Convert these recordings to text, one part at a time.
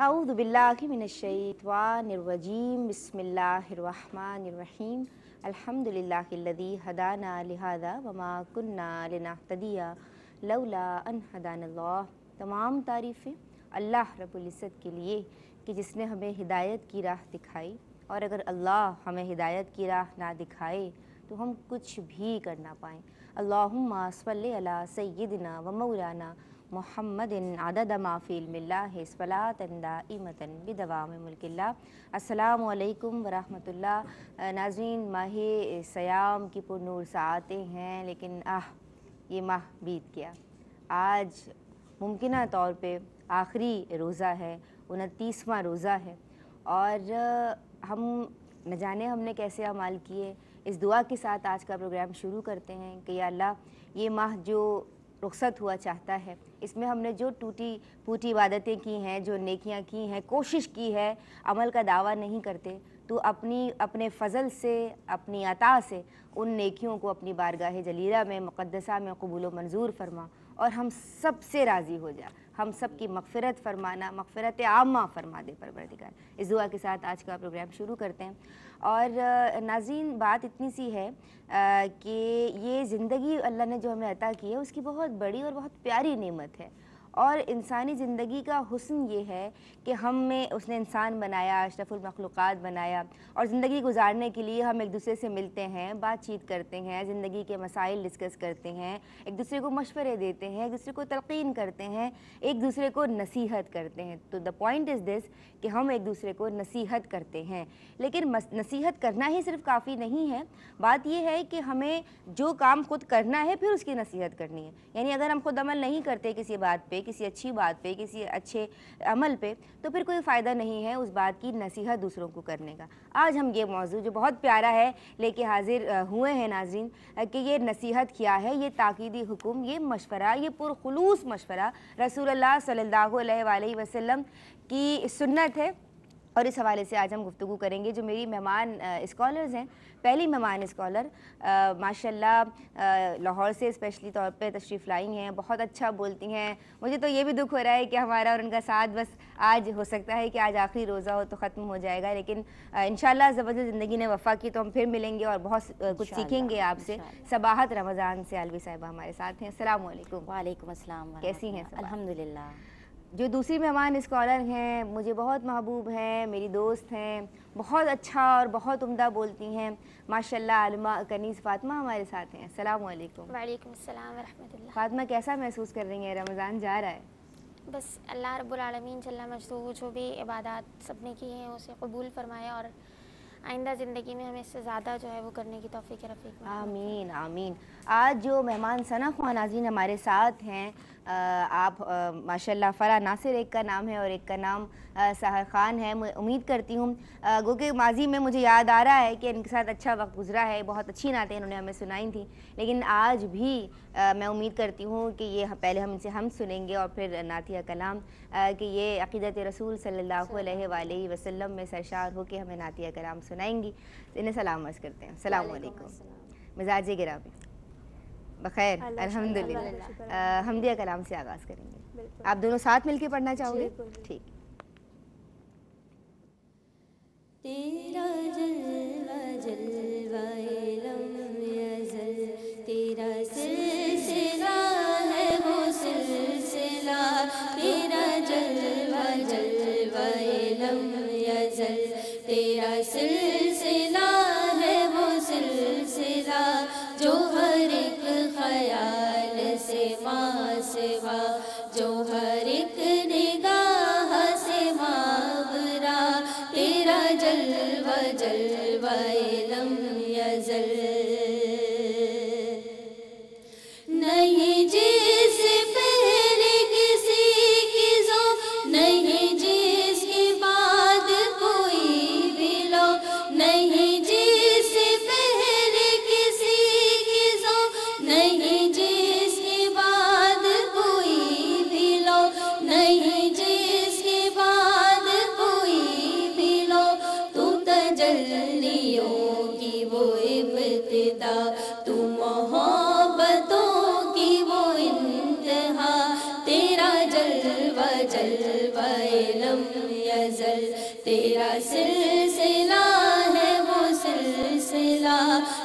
اعوذ باللہ من الشیطان الرجیم بسم اللہ الرحمن الرحیم الحمدللہ الذی ہدانا لہذا وما کننا لنہتدی لولا ان ہدانا اللہ۔ تمام تعریفیں اللہ رب العزت کے لیے کہ جس نے ہمیں ہدایت کی راہ دکھائی، اور اگر اللہ ہمیں ہدایت کی راہ نہ دکھائے تو ہم کچھ بھی کر نہ پائیں۔ اللہم صلی علی سیدنا و مولانا محمد عدد ما فی علم اللہ صلاۃ دائمۃ بدوام ملک اللہ۔ السلام علیکم ورحمۃ اللہ۔ ناظرین، ماہ صیام کی پر نور ساعتیں ہیں، لیکن یہ ماہ بیت گیا۔ آج ممکنہ طور پہ آخری روزہ ہے، 29واں روزہ ہے، اور ہم نہ جانے ہم نے کیسے اعمال کیے۔ اس دعا کے ساتھ آج کا پروگرام شروع کرتے ہیں کہ یا اللہ، یہ ماہ جو رخصت ہوا چاہتا ہے، اس میں ہم نے جو ٹوٹی پھوٹی عبادتیں کی ہیں، جو نیکیاں کی ہیں، کوشش کی ہے، عمل کا دعویٰ نہیں کرتے، تو اپنے فضل سے، اپنی عطا سے ان نیکیوں کو اپنی بارگاہ جلیلہ میں مقدسہ میں قبول و منظور فرما، اور ہم سب سے راضی ہو جا، ہم سب کی مغفرت فرمانا، مغفرت عامہ فرما دے پروردگار۔ اس دعا کے ساتھ آج کا پروگرام شروع کرتے ہیں۔ اور ناظرین، بات اتنی سی ہے کہ یہ زندگی اللہ نے جو ہمیں عطا کی ہے، اس کی بہت بڑی اور بہت پیاری نعمت ہے، اور انسانی زندگی کا حسن یہ ہے کہ ہم میں اس نے انسان بنایا، اشرف المخلوقات بنایا، اور زندگی گزارنے کے لیے ہم ایک دوسرے سے ملتے ہیں، بات چیت کرتے ہیں، زندگی کے مسائل ڈسکس کرتے ہیں، ایک دوسرے کو مشورے دیتے ہیں، ایک دوسرے کو تلقین کرتے ہیں، ایک دوسرے کو نصیحت کرتے ہیں۔ تو دا پوائنٹ از دس کہ ہم ایک دوسرے کو نصیحت کرتے ہیں، لیکن نصیحت کرنا ہی صرف کافی نہیں ہے۔ بات یہ ہے کہ ہمیں جو کام خود کرنا ہے، پھر اس کی نصیحت کرنی ہے۔ یعنی اگر ہم خود عمل نہیں کرتے کسی بات پہ، کسی اچھی بات پہ، کسی اچھے عمل پہ، تو پھر کوئی فائدہ نہیں ہے اس بات کی نصیحت دوسروں کو کرنے کا۔ آج ہم یہ موضوع جو بہت پیارا ہے لے کے حاضر ہوئے ہیں ناظرین، کہ یہ نصیحت کیا ہے، یہ تاکیدی حکم، یہ مشورہ، یہ پرخلوص مشورہ رسول اللہ صلی اللہ علیہ وآلہ وسلم کی سنت ہے، اور اس حوالے سے آج ہم گفتگو کریں گے۔ جو میری مہمان اسکالرز ہیں، پہلی مہمان اسکالر ماشاءاللہ لاہور سے اسپیشلی طور پہ تشریف لائی ہیں، بہت اچھا بولتی ہیں۔ مجھے تو یہ بھی دکھ ہو رہا ہے کہ ہمارا اور ان کا ساتھ بس آج ہو سکتا ہے کہ آج آخری روزہ ہو تو ختم ہو جائے گا، لیکن انشاءاللہ زبردست زندگی نے وفا کی تو ہم پھر ملیں گے اور بہت کچھ سیکھیں گے آپ سے۔ صباحت رمضان سے علوی صاحبہ ہمارے ساتھ ہیں۔ السلام علیکم۔ وعلیکم السلام۔ کیسی ہیں؟ الحمدللہ۔ جو دوسری مہمان اسکالر ہیں، مجھے بہت محبوب ہیں، میری دوست ہیں، بہت اچھا اور بہت عمدہ بولتی ہیں، ماشاءاللہ عالمہ کنیز فاطمہ ہمارے ساتھ ہیں۔ السلام علیکم۔ وعلیکم السلام ورحمۃ اللہ۔ فاطمہ، کیسا محسوس کر رہی ہیں؟ رمضان جا رہا ہے، بس اللہ رب العالمین جل مجدہ جو بھی عبادات سب نے کی ہیں اسے قبول فرمائے، اور آئندہ زندگی میں ہمیں اس سے زیادہ جو ہے وہ کرنے کی توفیق رفیق۔ آمین آمین۔ آج جو مہمان ثنا خواہ ناظرین ہمارے ساتھ ہیں، آپ ماشاءاللہ فرح ناصر ایک کا نام ہے اور ایک کا نام سحر خان ہے۔ میں امید کرتی ہوں گو کہ ماضی میں مجھے یاد آ رہا ہے کہ ان کے ساتھ اچھا وقت گزرا ہے، بہت اچھی نعتیں انہوں نے ہمیں سنائی تھیں، لیکن آج بھی میں امید کرتی ہوں کہ یہ پہلے ہم ان سے ہم سنیں گے اور پھر نعتیہ کلام، کہ یہ عقیدت رسول صلی اللہ علیہ وآلہ وسلم میں سرشار ہو کے ہمیں نعتیہ کلام سنائیں گی۔ انہیں سلام عرض کرتے ہیں۔ السلام علیکم۔ مزاج گرامی بخیر؟ الحمدللہ۔ حمدیہ کلام سے آغاز کریں گے۔ آپ دونوں ساتھ مل کے پڑھنا چاہو گے؟ ٹھیک۔ تیرا جلوہ جلوہ لم یزل، تیرا سلسلہ ہے وہ سلسلہ، تیرا جلوہ جلوہ لم یزل، تیرا سلسلہ ہے وہ سلسلہ، جو ہر ایک خیال سے ماں سوا، جو ہر ایک نگاہ سے ماورا، تیرا جلوہ جلوہ لم یزل۔ نہیں جس پہلے کسی کی ذو، نہیں جس کے بعد کوئی بھی لو، نہیں جس پہلے کسی کی ذو، نہیں جس کے بعد کوئی بھی لو، نہیں جس کے بعد کوئی بھی لو، تو تجلیوں کی وہ ابتدا، تو محبتوں کی وہ انتہا، تیرا جلوہ جلوہ لم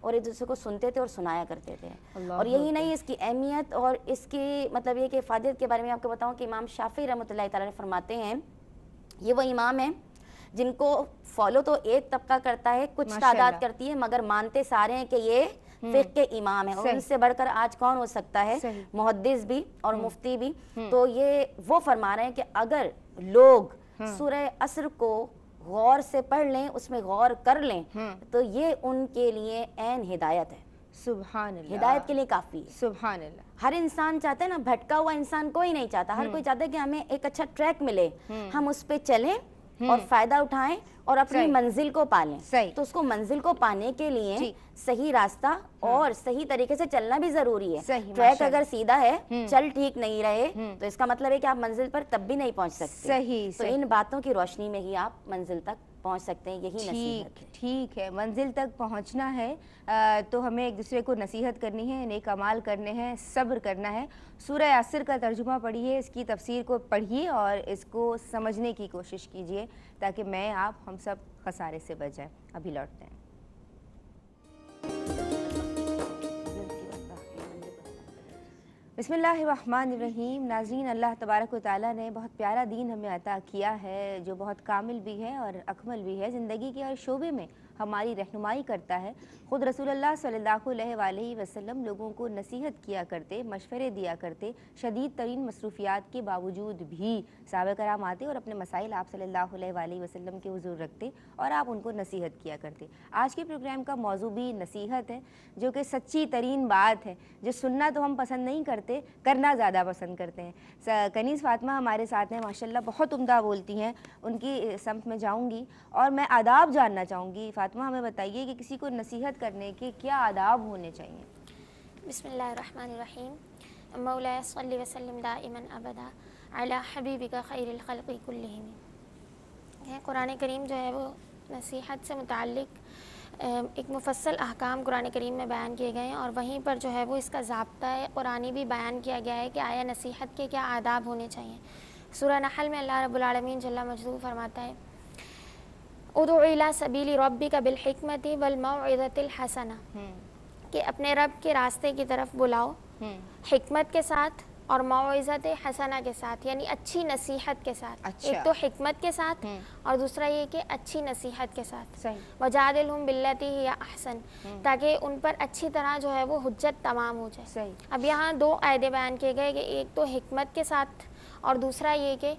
اور ایک دوسرے کو سنتے تھے اور سنایا کرتے تھے. اللہ اور یہی نہیں, اس کی اہمیت اور اس کی مطلب یہ کہ افادیت کے بارے میں آپ کو بتاؤں کہ امام شافعی رحمۃ اللہ تعالیٰ فرماتے ہیں, یہ وہ امام ہیں جن کو فالو تو ایک طبقہ کرتا ہے, کچھ تعداد کرتی ہے, مگر مانتے سارے ہیں کہ یہ فقہ کے امام ہیں, اور ان سے بڑھ کر آج کون ہو سکتا ہے, محدث بھی اور مفتی بھی. تو یہ وہ فرما رہے ہیں کہ اگر لوگ سورہ عصر کو غور سے پڑھ لیں, اس میں غور کر لیں, تو یہ ان کے لیے عین ہدایت ہے. سبحان اللہ, ہدایت کے لیے کافی ہے. سبحان اللہ. ہر انسان چاہتا ہے نا, بھٹکا ہوا انسان کوئی نہیں چاہتا, ہر کوئی چاہتا ہے کہ ہمیں ایک اچھا ٹریک ملے, ہم اس پہ چلیں اور فائدہ اٹھائیں اور اپنی منزل کو پالیں. تو اس کو منزل کو پانے کے لیے صحیح راستہ اور صحیح طریقے سے چلنا بھی ضروری ہے. ٹریک اگر سیدھا ہے, چل ٹھیک نہیں رہے, تو اس کا مطلب ہے کہ آپ منزل پر تب بھی نہیں پہنچ سکتے. صحیح. تو ان باتوں کی روشنی میں ہی آپ منزل تک پہنچ سکتے ہیں. یہی نصیحت ہے. ٹھیک ہے, منزل تک پہنچنا ہے تو ہمیں ایک دوسرے کو نصیحت کرنی ہے, نیک اعمال کرنے ہیں, صبر کرنا ہے. سورہ عصر کا ترجمہ پڑھیے, اس کی تفسیر کو پڑھیے اور اس کو سمجھنے کی کوشش کیجیے تاکہ میں, آپ, ہم سب خسارے سے بچ جائیں. ابھی لوٹتے ہیں. بسم اللہ الرحمن الرحیم. ناظرین, اللہ تبارک و تعالیٰ نے بہت پیارا دین ہمیں عطا کیا ہے جو بہت کامل بھی ہے اور اکمل بھی ہے. زندگی کے ہر شعبے میں ہماری رہنمائی کرتا ہے. خود رسول اللہ صلی اللہ علیہ وآلہ وسلم لوگوں کو نصیحت کیا کرتے, مشورے دیا کرتے. شدید ترین مصروفیات کے باوجود بھی صحابہ کرام آتے اور اپنے مسائل آپ صلی اللہ علیہ وآلہ وسلم کے حضور رکھتے اور آپ ان کو نصیحت کیا کرتے. آج کے پروگرام کا موضوع بھی نصیحت ہے, جو کہ سچی ترین بات ہے, جو سننا تو ہم پسند نہیں کرتے, کرنا زیادہ پسند کرتے ہیں. کنیز فاطمہ ہمارے ساتھ ہیں, ماشاءاللہ بہت عمدہ بولتی ہیں, ان کی سمت میں جاؤں گی اور میں آداب جاننا چاہوں گی. فاطمہ, ہمیں بتائیے کہ کسی کو نصیحت کرنے کے کیا آداب ہونے چاہیے؟ بسم اللہ الرحمن الرحیم. مولا صلی وسلم دائما ابدا علی حبیبک خیر الخلق کلہم. قرآن کریم جو ہے وہ نصیحت سے متعلق ایک مفصل احکام قرآن کریم میں بیان کیے گئے ہیں, اور وہیں پر جو ہے وہ اس کا ضابطہ قرآنی بھی بیان کیا گیا ہے کہ آیا نصیحت کے کیا آداب ہونے چاہیے. سورہ نحل میں اللہ رب العالمین جل مجدہ فرماتا ہے, ادع الی سبیل ربک بالحکمت والموعظۃ الحسنہ, کہ اپنے رب کے راستے کی طرف بلاؤ حکمت کے ساتھ اور موعظت حسنہ کے ساتھ, یعنی اچھی نصیحت کے ساتھ. ایک تو حکمت کے ساتھ اور دوسرا یہ کہ اچھی نصیحت کے ساتھ. وجادلہم باللتی ہی احسن, تاکہ ان پر اچھی طرح جو ہے وہ حجت تمام ہو جائے. اب یہاں دو قاعدے بیان کیے گئے کہ ایک تو حکمت کے ساتھ اور دوسرا یہ کہ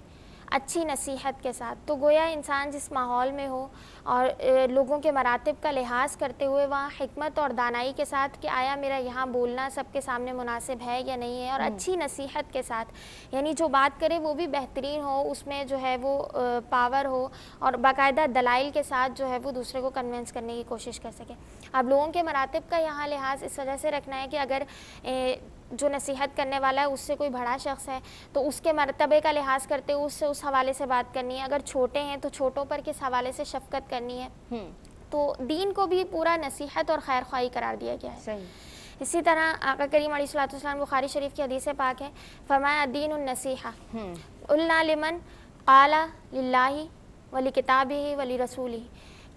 اچھی نصیحت کے ساتھ. تو گویا انسان جس ماحول میں ہو اور لوگوں کے مراتب کا لحاظ کرتے ہوئے وہاں حکمت اور دانائی کے ساتھ کہ آیا میرا یہاں بولنا سب کے سامنے مناسب ہے یا نہیں ہے, اور اچھی نصیحت کے ساتھ, یعنی جو بات کرے وہ بھی بہترین ہو, اس میں جو ہے وہ پاور ہو اور باقاعدہ دلائل کے ساتھ جو ہے وہ دوسرے کو کنونس کرنے کی کوشش کر سکے. اب لوگوں کے مراتب کا یہاں لحاظ اس وجہ سے رکھنا ہے کہ اگر جو نصیحت کرنے والا ہے اس سے کوئی بڑا شخص ہے تو اس کے مرتبے کا لحاظ کرتے ہوئے اس سے اس حوالے سے بات کرنی ہے. اگر چھوٹے ہیں تو چھوٹوں پر کس حوالے سے شفقت کرنی ہے. تو دین کو بھی پورا نصیحت اور خیر خواہی قرار دیا گیا ہے. اسی طرح آقا کریم علیہ الصلوۃ والسلام بخاری شریف کی حدیث پاک ہے, فرمایا الدین النصیحہ قلنا لمن قال للہ ولکتابہ ولرسولہ,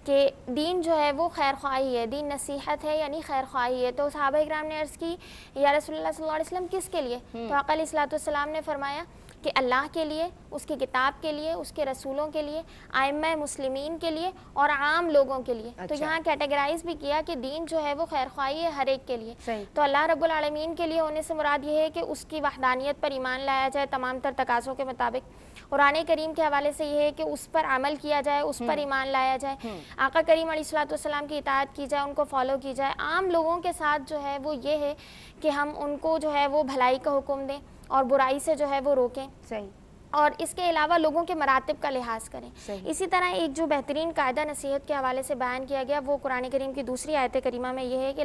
کہ دین جو ہے وہ خیر خواہی ہے, دین نصیحت ہے یعنی خیر خواہی ہے. تو صحابہ اکرام نے عرض کی یا رسول اللہ صلی اللہ علیہ وسلم کس کے لیے؟ تو آقا علیہ الصلوۃ والسلام نے فرمایا کہ اللہ کے لیے, اس کی کتاب کے لیے, اس کے رسولوں کے لیے, ائمہ مسلمین کے لیے اور عام لوگوں کے لیے. تو یہاں کیٹیگرائز بھی کیا کہ دین جو ہے وہ خیر خواہی ہے ہر ایک کے لیے. تو اللہ رب العالمین کے لیے ہونے سے مراد یہ ہے کہ اس کی وحدانیت پر ایمان لایا جائے تمام تر تقاضوں کے مطابق. قرآن کریم کے حوالے سے یہ ہے کہ اس پر عمل کیا جائے, اس پر ایمان لایا جائے. آقا کریم علیہ الصلوۃ والسلام کی اطاعت کی جائے, ان کو فالو کی جائے. عام لوگوں کے ساتھ جو ہے وہ یہ ہے کہ ہم ان کو جو ہے وہ بھلائی کا حکم دیں اور برائی سے جو ہے وہ روکیں. اور اس کے علاوہ لوگوں کے مراتب کا لحاظ کریں. اسی طرح ایک جو بہترین قاعدہ نصیحت کے حوالے سے بیان کیا گیا وہ قرآن کریم کی دوسری آیت کریمہ میں یہ ہے کہ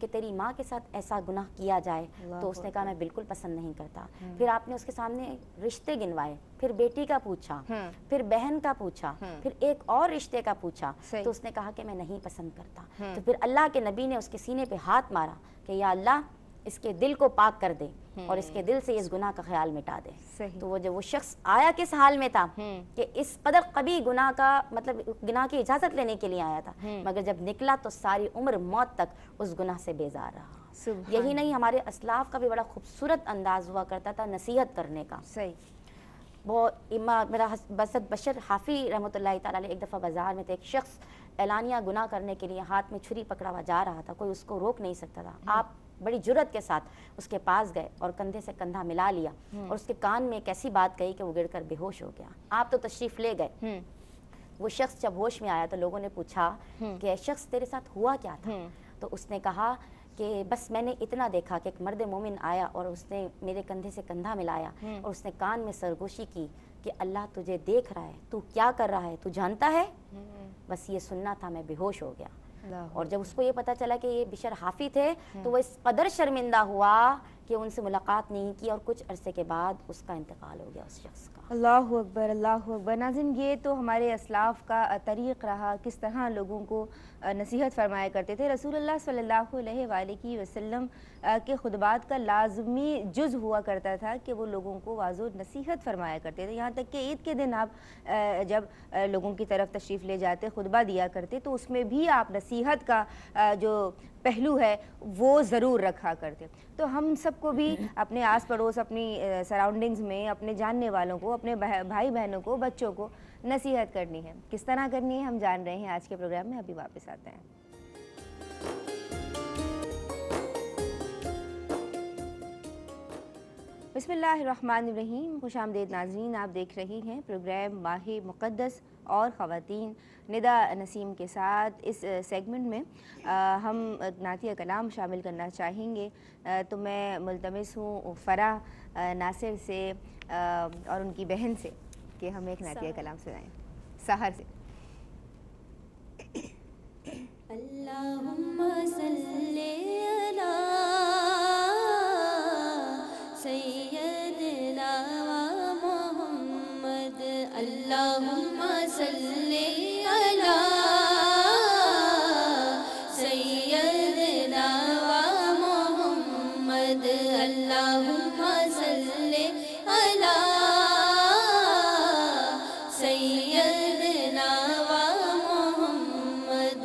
کہ تیری ماں کے ساتھ ایسا گناہ کیا جائے، تو اس نے کہا میں بالکل پسند نہیں کرتا۔ پھر آپ نے اس کے سامنے رشتے گنوائے، پھر بیٹی کا پوچھا، پھر بہن کا پوچھا، پھر ایک اور رشتے کا پوچھا، تو اس نے کہا کہ میں نہیں پسند کرتا۔ تو پھر اللہ کے نبی نے اس کے سینے پہ ہاتھ مارا کہ یا اللہ اس کے دل کو پاک کر دے اور اس کے دل سے اس گناہ کا خیال مٹا دے۔ تو وہ جب وہ شخص آیا کس حال میں تھا کہ اس قدر قبیح گناہ کا مطلب گناہ کی اجازت لینے کے لیے آیا تھا، مگر جب نکلا تو ساری عمر موت تک اس گناہ سے بیزار رہا۔ یہی نہیں، ہمارے اسلاف کا بھی بڑا خوبصورت انداز ہوا کرتا تھا نصیحت کرنے کا۔ وہ میرا بسط بشر حافی رحمۃ اللہ تعالیٰ علیہ ایک دفعہ بازار میں تھے، ایک شخص اعلانیہ گناہ کرنے کے لیے ہاتھ میں چھری پکڑا ہوا جا رہا تھا، کوئی اس کو روک نہیں سکتا تھا۔ آپ بڑی جرأت کے ساتھ اس کے پاس گئے اور کندھے سے کندھا ملا لیا اور اس کے کان میں ایک ایسی بات کہی کہ وہ گر کر بے ہوش ہو گیا۔ آپ تو تشریف لے گئے۔ وہ شخص جب ہوش میں آیا تو لوگوں نے پوچھا کہ اے شخص تیرے ساتھ ہوا کیا تھا؟ تو اس نے کہا کہ بس میں نے اتنا دیکھا کہ ایک مرد مومن آیا اور اس نے میرے کندھے سے کندھا ملایا اور اس نے کان میں سرگوشی کی کہ اللہ تجھے دیکھ رہا ہے، تو کیا کر رہا ہے، تو جانتا ہے؟ بس یہ سننا تھا، میں بے ہوش ہو گیا۔ اور جب اس کو یہ پتا چلا کہ یہ بشر حافی تھے تو وہ اس قدر شرمندہ ہوا کہ ان سے ملاقات نہیں کی اور کچھ عرصے کے بعد اس کا انتقال ہو گیا اس شخص کا۔ اللہ اکبر، اللہ اکبر۔ ناظرین، یہ تو ہمارے اسلاف کا طریق رہا، کس طرح لوگوں کو نصیحت فرمایا کرتے تھے۔ رسول اللہ صلی اللہ علیہ وآلہ وسلم کے خطبات کا لازمی جز ہوا کرتا تھا کہ وہ لوگوں کو واضح نصیحت فرمایا کرتے تھے۔ یہاں تک کہ عید کے دن آپ جب لوگوں کی طرف تشریف لے جاتے، خطبہ دیا کرتے، تو اس میں بھی آپ نصیحت کا جو پہلو ہے وہ ضرور رکھا کرتے۔ تو ہم سب کو بھی اپنے آس پڑوس، اپنی سراؤنڈنگز میں اپنے جاننے والوں کو، اپنے بھائی بہنوں کو، بچوں کو نصیحت کرنی ہے۔ کس طرح کرنی ہے ہم جان رہے ہیں آج کے پروگرام میں، ابھی واپس آتے ہیں۔ بسم اللہ الرحمن الرحیم۔ خوش آمدید ناظرین، آپ دیکھ رہی ہیں پروگرام ماہ مقدس اور خواتین ندا نسیم کے ساتھ۔ اس سیگمنٹ میں ہم نعتیہ کلام شامل کرنا چاہیں گے، تو میں ملتمس ہوں فرح ناصر سے اور ان کی بہن سے کہ ہم ایک نعتیہ کلام سنائیں سحر سے۔ اللہم صلی علی سیدنا محمد، اللہم صلی علی سیدنا محمد، اللہم صلی علی سیدنا محمد۔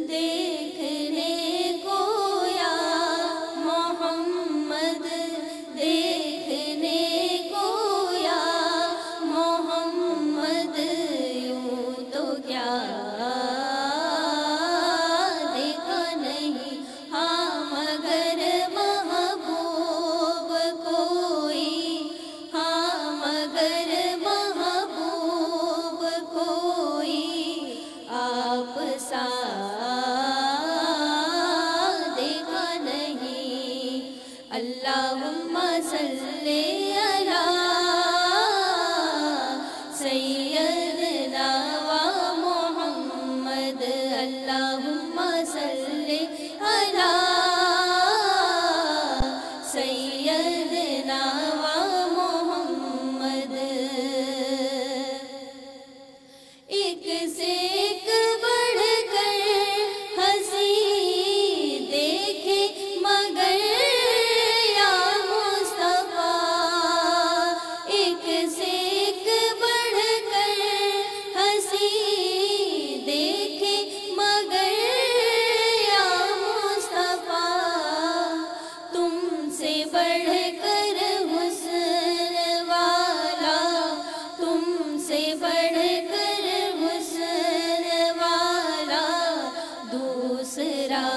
دیکھنے کو یا محمد، دیکھنے کو یا محمد، یوں تو کیا دیکھا نہیں ہاں مگر محبوب کوئی، ہاں مگر محبوب کوئی آپ سا دیکھا نہیں۔ اللہم صلی علی سیدنا و محمد، اللہم صلی علی سیدنا و محمد۔ ایک سے ایک بڑھ کر ہنسی دیکھے مگر یا مصطفیٰ، ایک سے ایک بڑھ کر ہنسی دیکھے مگر یا مصطفیٰ، تم سے بڑھ کر حسن والا، تم سے بڑھ کر حسن والا دوسرا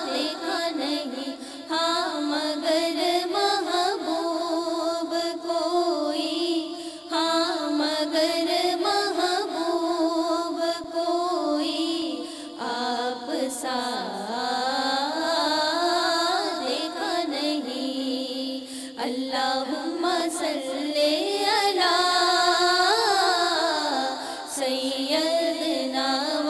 دیکھا نہیں ہاں مگر محبوب کوئی، ہاں مگر محبوب کوئی آپ سا دیکھا نہیں۔ اللہم صلی علی سیدنا و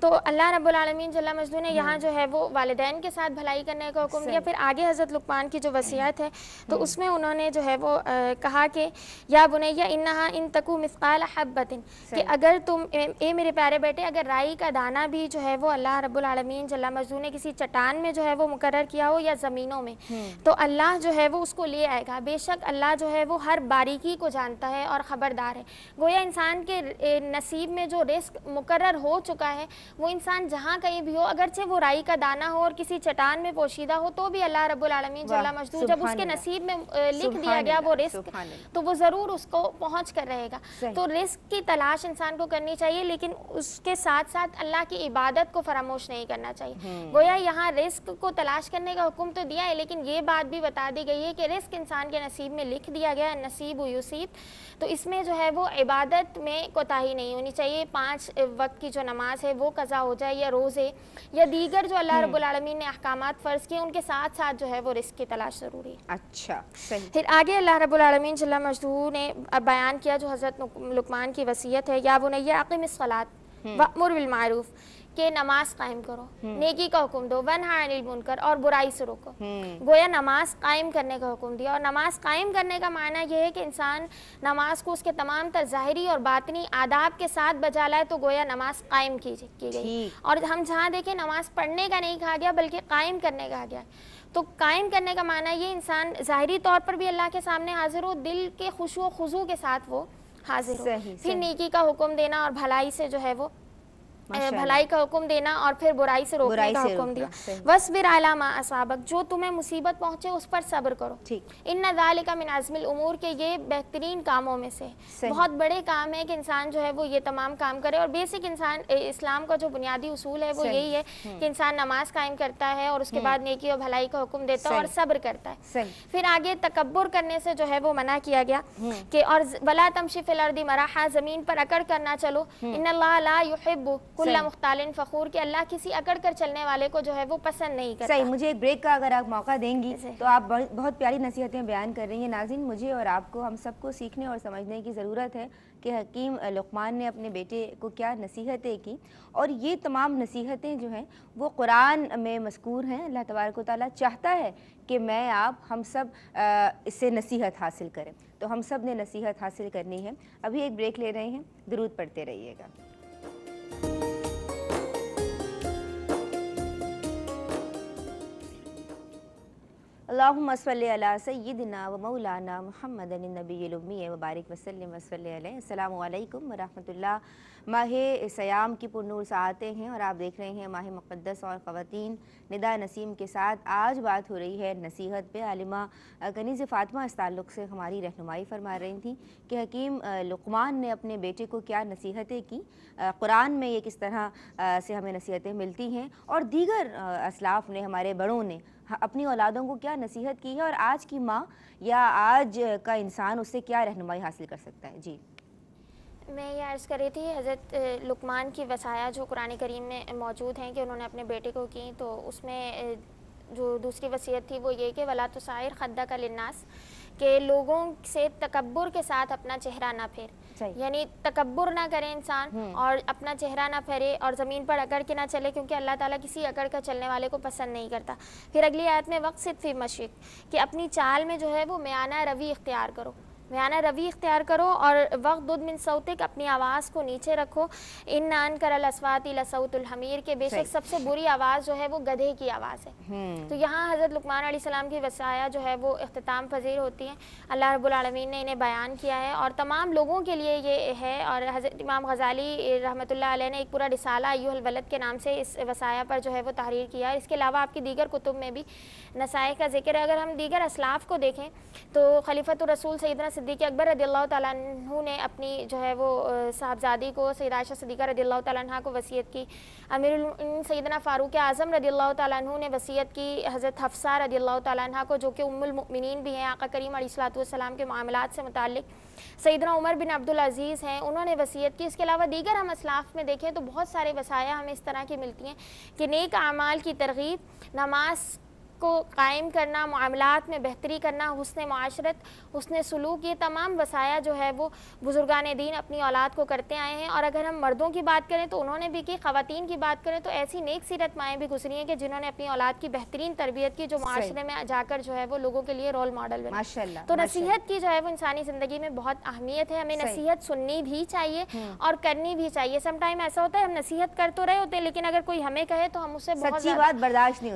تو اللہ رب العالمین جل مجدہ نے یہاں جو ہے وہ والدین کے ساتھ بھلائی کرنے کا حکم دیا. پھر آگے حضرت لقمان کی جو وصیت ہے تو اس میں انہوں نے جو ہے وہ کہا کہ یا بنیا انہا ان تکو مثقال حبۃ، کہ اگر تم اے میرے پیارے بیٹے اگر رائی کا دانہ بھی جو ہے وہ اللہ رب العالمین جل مجدہ نے کسی چٹان میں جو ہے وہ مقرر کیا ہو یا زمینوں میں، تو اللہ جو ہے وہ اس کو لے آئے گا. بے شک اللہ جو ہے وہ ہر باریکی کو جانتا ہے اور خبردار ہے. گویا انسان کے نصیب میں جو رزق مقرر ہو چکا ہے وہ انسان جہاں کہیں بھی ہو، اگرچہ وہ رائی کا دانہ ہو اور کسی چٹان میں پوشیدہ ہو، تو بھی اللہ رب العالمین جل مجدہ جب اس کے نصیب میں لکھ دیا گیا وہ رزق تو وہ ضرور اس کو پہنچ کر رہے گا. تو رزق کی تلاش انسان کو کرنی چاہیے، لیکن اس کے ساتھ ساتھ اللہ کی عبادت کو فراموش نہیں کرنا چاہیے. گویا یہاں رزق کو تلاش کرنے کا حکم تو دیا ہے، لیکن یہ بات بھی بتا دی گئی ہے کہ رزق انسان کے نصیب میں لکھ دیا گیا ہے، نصیب و یصیب. تو اس میں جو ہے وہ عبادت میں کوتاہی نہیں ہونی چاہیے. 5 وقت کی جو نماز ہے وہ قضا ہو جائے، یا روزے یا دیگر جو اللہ رب العالمین نے احکامات فرض کیے ان کے ساتھ ساتھ جو ہے وہ رزق کی تلاش ضروری ہے. اچھا صحیح. پھر آگے اللہ رب العالمین جل مجدہ نے بیان کیا جو حضرت لقمان کی وصیت ہے، یا بنی اقم الصلاۃ وامر بالمعروف، کہ نماز قائم کرو، نیکی کا حکم دو، ونہی عن المنکر، اور برائی سے روکو. گویا نماز قائم کرنے کا حکم دیا. اور نماز قائم کرنے کا معنی یہ ہے کہ انسان نماز کو اس کے تمام تر ظاہری اور باطنی آداب کے ساتھ بجا لائے، تو گویا نماز قائم کی گئی. اور ہم جہاں دیکھیں نماز پڑھنے کا نہیں کہا گیا بلکہ قائم کرنے کہا گیا. تو قائم کرنے کا معنی یہ انسان ظاہری طور پر بھی اللہ کے سامنے حاضر ہو، دل کے خشوع و خضوع کے ساتھ وہ حاضر ہو. پھر نیکی کا حکم دینا اور بھلائی سے جو ہے وہ بھلائی کا حکم دینا، اور پھر برائی سے روکنے کا حکم دیا. وَاصْبِرْ عَلَىٰ مَا أَصَابَكَ، جو تمہیں مصیبت پہنچے اس پر صبر کرو. إِنَّ ذَلِكَ مِنْ عَزْمِ الْأُمُورِ، کہ یہ بہترین کاموں میں سے بہت بڑے کام ہے کہ انسان جو ہے وہ یہ تمام کام کرے. اور بیسک انسان اسلام کا جو بنیادی اصول ہے وہ یہی ہے کہ انسان نماز قائم کرتا ہے اور اس کے بعد نیکی اور بھلائی کا حکم دیتا ہے اور صبر کرتا ہے. پھر آگے تکبر کرنے سے جو ہے وہ منع کیا گیا کہ اور وَلَا تَمْشِ فِي الْأَرْضِ مَرَحًا، زمین پر اکڑ کر نہ چلو. إِنَّ اللَّهَ لَا يُحِبُّ كُلَّ مختال فخور، کہ اللہ کسی اکڑ کر چلنے والے کو جو ہے وہ پسند نہیں کرتا. صحیح. مجھے ایک بریک کا اگر آپ موقع دیں گی تو آپ بہت پیاری نصیحتیں بیان کر رہی ہیں. ناظرین، مجھے اور آپ کو، ہم سب کو سیکھنے اور سمجھنے کی ضرورت ہے کہ حکیم لقمان نے اپنے بیٹے کو کیا نصیحتیں کی، اور یہ تمام نصیحتیں جو ہیں وہ قرآن میں مذکور ہیں. اللہ تبارک و تعالیٰ چاہتا ہے کہ میں آپ ہم سب اس سے نصیحت حاصل کریں، تو ہم سب نے نصیحت حاصل کرنی ہے. ابھی ایک بریک لے رہے ہیں، درود پڑھتے رہیے گا. اللہم صلی علی سیدنا و مولانا محمد النبی الامی وبارک وسلم وصلی علیہ. السلام علیکم ورحمۃ اللہ. ماہ سیام کی پرنور ساعتیں ہیں اور آپ دیکھ رہے ہیں ماہ مقدس اور خواتین ندا نسیم کے ساتھ. آج بات ہو رہی ہے نصیحت پہ. عالمہ کنیز فاطمہ اس تعلق سے ہماری رہنمائی فرما رہی تھیں کہ حکیم لقمان نے اپنے بیٹے کو کیا نصیحتیں کی، قرآن میں یہ کس طرح سے ہمیں نصیحتیں ملتی ہیں، اور دیگر اسلاف نے، ہمارے بڑوں نے اپنی اولادوں کو کیا نصیحت کی ہے، اور آج کی ماں یا آج کا انسان اس سے کیا رہنمائی حاصل کر سکتا ہے. جی میں یہ عرض کر رہی تھی حضرت لقمان کی وصایا جو قرآن کریم میں موجود ہیں کہ انہوں نے اپنے بیٹے کو کی، تو اس میں جو دوسری وصیت تھی وہ یہ کہ وَلَا تُصَعِّرْ خَدَّكَ لِلنَّاسِ، کہ لوگوں سے تکبر کے ساتھ اپنا چہرہ نہ پھیر. یعنی تکبر نہ کرے انسان اور اپنا چہرہ نہ پھیرے اور زمین پر اکڑ کے نہ چلے، کیونکہ اللہ تعالیٰ کسی اکڑ کر چلنے والے کو پسند نہیں کرتا. پھر اگلی آیت میں وَقْصِدْ فِي مَشْيِكَ، کہ اپنی چال میں جو ہے وہ میانہ روی اختیار کرو، میانہ روی اختیار کرو. اور وَغْضُضْ مِن صَوْتِكَ، اپنی آواز کو نیچے رکھو. إِنَّ أَنكَرَ الْأَصْوَاتِ لَصَوْتُ الْحَمِيرِ، کہ بے شک سب سے بری آواز جو ہے وہ گدھے کی آواز ہے. تو یہاں حضرت لقمان علیہ السلام کی وصایا جو ہے وہ اختتام پذیر ہوتی ہیں. اللہ رب العالمین نے انہیں بیان کیا ہے اور تمام لوگوں کے لیے یہ ہے. اور حضرت امام غزالی رحمۃ اللہ علیہ نے ایک پورا رسالہ ایھا الولد کے نام سے اس وصایا پر جو ہے وہ تحریر کیا ہے. اس کے علاوہ آپ کی دیگر کتب میں بھی نصائح کا ذکر ہے. اگر ہم دیگر اسلاف کو دیکھیں تو خلیفۃ الرسول سیدنا صدیق اکبر رضی اللہ تعالیٰ عنہ نے اپنی جو ہے وہ صاحبزادی کو سیدہ عائشہ صدیقہ رضی اللہ تعالیٰ عنہ کو وصیت کی. امیر المؤمنین سیدنا فاروق اعظم رضی اللہ تعالیٰ عنہ نے وصیت کی حضرت حفصہ رضی اللہ تعالیٰ عنہ کو، جو کہ ام المؤمنین بھی ہیں، آقا کریم علیہ الصلوۃ والسلام کے معاملات سے متعلق. سیدنا عمر بن عبدالعزیز ہیں، انہوں نے وصیت کی. اس کے علاوہ دیگر ہم اسلاف میں دیکھیں تو بہت سارے وصایا ہمیں اس طرح کی ملتی ہیں کہ نیک اعمال کی ترغیب، نماز کو قائم کرنا, معاملات میں بہتری کرنا, حسن معاشرت, حسن سلوک, یہ تمام وصایا جو ہے وہ بزرگان دین اپنی اولاد کو کرتے آئے ہیں. اور اگر ہم مردوں کی بات کریں تو انہوں نے بھی کی, خواتین کی بات کریں تو ایسی نیک سیرت مائیں بھی گزری ہیں کہ جنہوں نے اپنی اولاد کی بہترین تربیت کی, جو معاشرے میں جا کر جو ہے وہ لوگوں کے لیے رول ماڈل بنے. ماشاءاللہ. تو نصیحت کی جو ہے وہ انسانی زندگی میں بہت اہمیت ہے. ہمیں نصیحت سننی بھی چاہیے اور کرنی بھی چاہیے. سم ٹائم ایسا ہوتا ہے ہم نصیحت کر تو رہے ہوتے ہیں لیکن اگر کوئی ہمیں کہے تو ہم اسے بہت سچی بات برداشت نہیں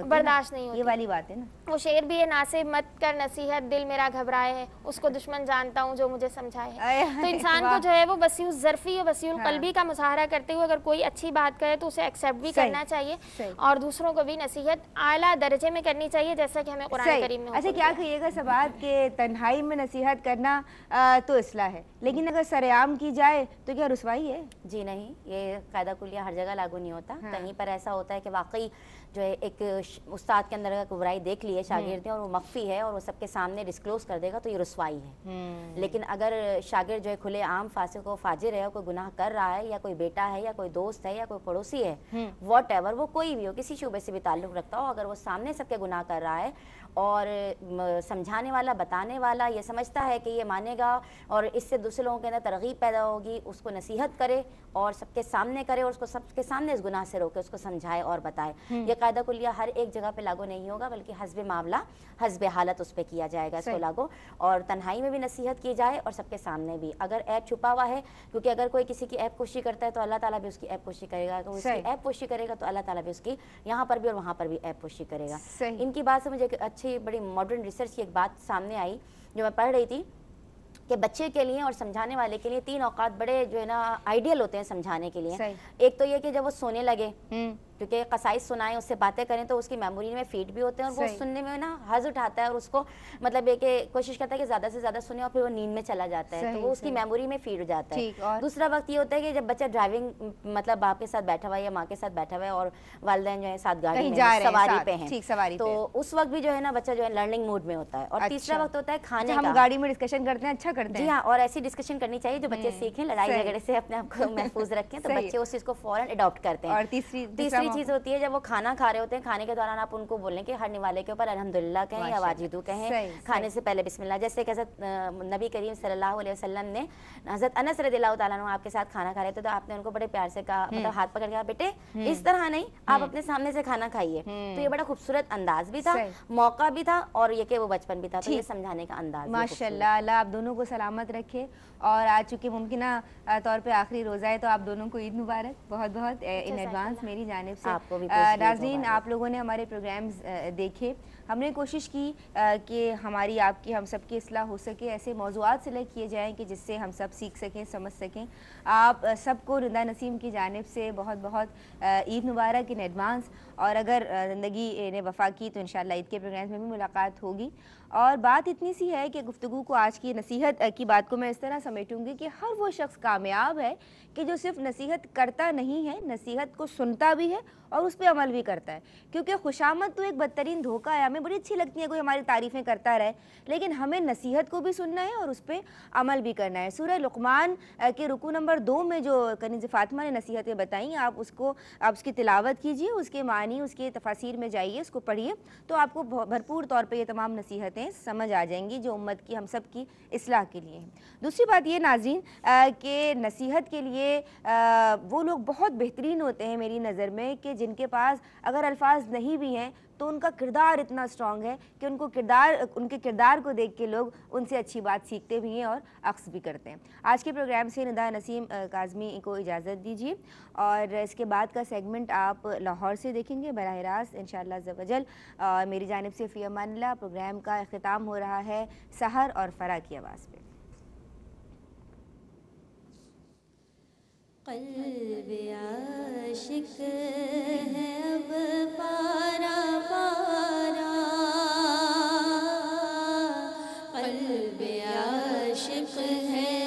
ہوتی, یہ والی بات ہے نا. وہ شعر بھی ہے, ناصب مت کر نصیحت دل میرا گھبرائے ہے, اس کو دشمن جانتا ہوں جو مجھے سمجھائے ہے. تو انسان کو جو ہے وہ وسیع الظرفی اور وسیع القلبی کا مظاہرہ کرتے ہوئے اگر کوئی اچھی بات کرے تو اسے ایکسیپٹ بھی کرنا چاہیے اور دوسروں کو بھی نصیحت اعلیٰ درجے میں کرنی چاہیے جیسا کہ ہمیں قرآن کریم میں. اچھا کیا کہیے گا سبات کہ تنہائی میں نصیحت کرنا تو اصلاح ہے, لیکن اگر سر عام کی جائے تو کیا رسوائی ہے؟ جی نہیں, یہ قاعدہ کلیہ ہر جگہ لاگو نہیں ہوتا. کہیں پر ایسا ہوتا ہے کہ واقعی جو ہے ایک استاد کے اندر اگر کوئی برائی دیکھ لی ہے شاگرد نے اور وہ مخفی ہے اور وہ سب کے سامنے ڈسکلوز کر دے گا تو یہ رسوائی ہے. لیکن اگر شاگرد جو ہے کھلے عام فاسق و فاجر ہے, کوئی گناہ کر رہا ہے, یا کوئی بیٹا ہے یا کوئی دوست ہے یا کوئی پڑوسی ہے, واٹ ایور وہ کوئی بھی ہو, کسی شعبے سے بھی تعلق رکھتا ہو, اگر وہ سامنے سب کے گناہ کر رہا ہے اور سمجھانے والا بتانے والا یہ سمجھتا ہے کہ یہ مانے گا اور اس سے دوسرے لوگوں کے اندر ترغیب پیدا ہوگی, اس کو نصیحت کرے اور سب کے سامنے کرے اور اس کو سب کے سامنے اس گناہ سے روکے, اس کو سمجھائے اور بتائے. یہ قاعدہ کلیہ ہر ایک جگہ پہ لاگو نہیں ہوگا بلکہ حسب معاملہ حسب حالت اس پہ کیا جائے گا اس کو لاگو. اور تنہائی میں بھی نصیحت کی جائے اور سب کے سامنے بھی. اگر عیب چھپا ہوا ہے, کیونکہ اگر کوئی کسی کی عیب پوشی کرتا ہے تو اللہ تعالیٰ بھی اس کی عیب پوشی کرے گا, تو اس کی عیب پوشی کرے گا تو اللہ تعالیٰ بھی اس کی یہاں پر بھی اور وہاں پر بھی عیب پوشی کرے گا. ان کی بات سے مجھے ایک اچھی بڑی ماڈرن ریسرچ کی ایک بات سامنے آئی جو میں پڑھ رہی تھی کہ بچے کے لیے اور سمجھانے والے کے لیے 3 اوقات بڑے جو ہے نا آئیڈیل ہوتے ہیں سمجھانے کے لیے. ایک تو یہ کہ جب وہ سونے لگے, کیونکہ قصائد سنائیں, اس سے باتیں کریں تو اس کی میموری میں فیڈ بھی ہوتے ہیں اور وہ سننے میں نا حظ اٹھاتا ہے اور اس کو مطلب یہ کہ کوشش کرتا ہے کہ زیادہ سے زیادہ سنے اور پھر وہ نیند میں چلا جاتا ہے, تو وہ اس کی میموری میں فیڈ ہو جاتا ہے. دوسرا وقت یہ ہوتا ہے کہ جب بچہ ڈرائیونگ مطلب باپ کے ساتھ بیٹھا ہوا ہے یا ماں کے ساتھ بیٹھا ہوا ہے اور والدین جو ہے ساتھ گاڑی میں سواری پہ ہیں, تو اس وقت بھی جو ہے نا بچہ جو ہے لرننگ موڈ میں ہوتا ہے. اور تیسرا وقت ہوتا ہے کھانے کا, ہم گاڑی میں ڈسکشن کرتے ہیں, اچھا کرتے ہیں. جی ہاں, اور ایسی ڈسکشن کرنی چاہیے جو بچے سیکھیں, لڑائی جھگڑے سے اپنے آپ کو محفوظ رکھیں, تو بچے اس چیز کو فوراً اڈاپٹ کرتے ہیں. اور تیسری چیز ہوتی ہے جب وہ کھانا کھا رہے ہوتے ہیں, کھانے کے دوران آپ ان کو بولیں کہ ہر نوالے کے اوپر الحمدللہ کہیں یا واجدو کہیں, کھانے سے پہلے بسم اللہ. جیسے کہ حضرت نبی کریم صلی اللہ علیہ وسلم نے حضرت انس رضی اللہ تعالیٰ عنہ آپ کے ساتھ کھانا کھا رہے تھے تو آپ نے ان کو بڑے پیار سے کہا, مطلب ہاتھ پکڑ کے کہا بیٹے اس طرح نہیں, آپ اپنے سامنے سے کھانا کھائیے. تو یہ بڑا خوبصورت انداز بھی تھا, موقع بھی تھا اور یہ کہ وہ بچپن بھی تھا, تو یہ سمجھانے کا انداز. ماشاءاللہ, اللہ آپ دونوں کو سلامت رکھے. اور آج چونکہ ممکنہ طور پہ آخری روزہ ہے تو آپ دونوں کو عید مبارک بہت بہت ان ایڈوانس میری جانب سے. ناظرین, آپ لوگوں نے ہمارے پروگرامز دیکھے, ہم نے کوشش کی کہ ہماری آپ کی ہم سب کی اصلاح ہو سکے, ایسے موضوعات سلیکٹ کیے جائیں کہ جس سے ہم سب سیکھ سکیں, سمجھ سکیں. آپ سب کو ندا نسیم کی جانب سے بہت بہت عید مبارک ان ایڈوانس. اور اگر زندگی نے وفا کی تو انشاءاللہ عید کے پروگرامز میں بھی ملاقات ہوگی. اور بات اتنی سی ہے کہ گفتگو کو آج کی نصیحت کی بات کو میں اس طرح سمیٹوں گی کہ ہر وہ شخص کامیاب ہے کہ جو صرف نصیحت کرتا نہیں ہے, نصیحت کو سنتا بھی ہے اور اس پہ عمل بھی کرتا ہے. کیونکہ خوشامد تو ایک بدترین دھوکہ ہے, ہمیں بڑی اچھی لگتی ہے کوئی ہماری تعریفیں کرتا رہے, لیکن ہمیں نصیحت کو بھی سننا ہے اور اس پہ عمل بھی کرنا ہے. سورہ لقمان کے رکوع نمبر 2 میں جو کنیز فاطمہ نے نصیحتیں بتائیں, آپ اس کی تلاوت کیجئے, اس کے معنی, اس کے تفاسیر میں جائیے, اس کو پڑھیے, تو آپ کو بھرپور طور پہ یہ تمام نصیحتیں سمجھ آ جائیں گی جو امت کی ہم سب کی اصلاح کے لیے ہیں. دوسری بات یہ ناظرین کہ نصیحت کے لیے وہ لوگ بہت بہترین ہوتے ہیں میری نظر میں کہ جن کے پاس اگر الفاظ نہیں بھی ہیں تو ان کا کردار اتنا اسٹرانگ ہے کہ ان کے کردار کو دیکھ کے لوگ ان سے اچھی بات سیکھتے بھی ہیں اور عکس بھی کرتے ہیں. آج کے پروگرام سے ندا نسیم کاظمی کو اجازت دیجیے, اور اس کے بعد کا سیگمنٹ آپ لاہور سے دیکھیں گے براہ راست انشاءاللہ عز و جل. میری جانب سے فی امان اللہ. پروگرام کا اختتام ہو رہا ہے سحر اور فرا کی آواز پہ. قلب عاشق ہے اب پارا پارا, قلب عاشق ہے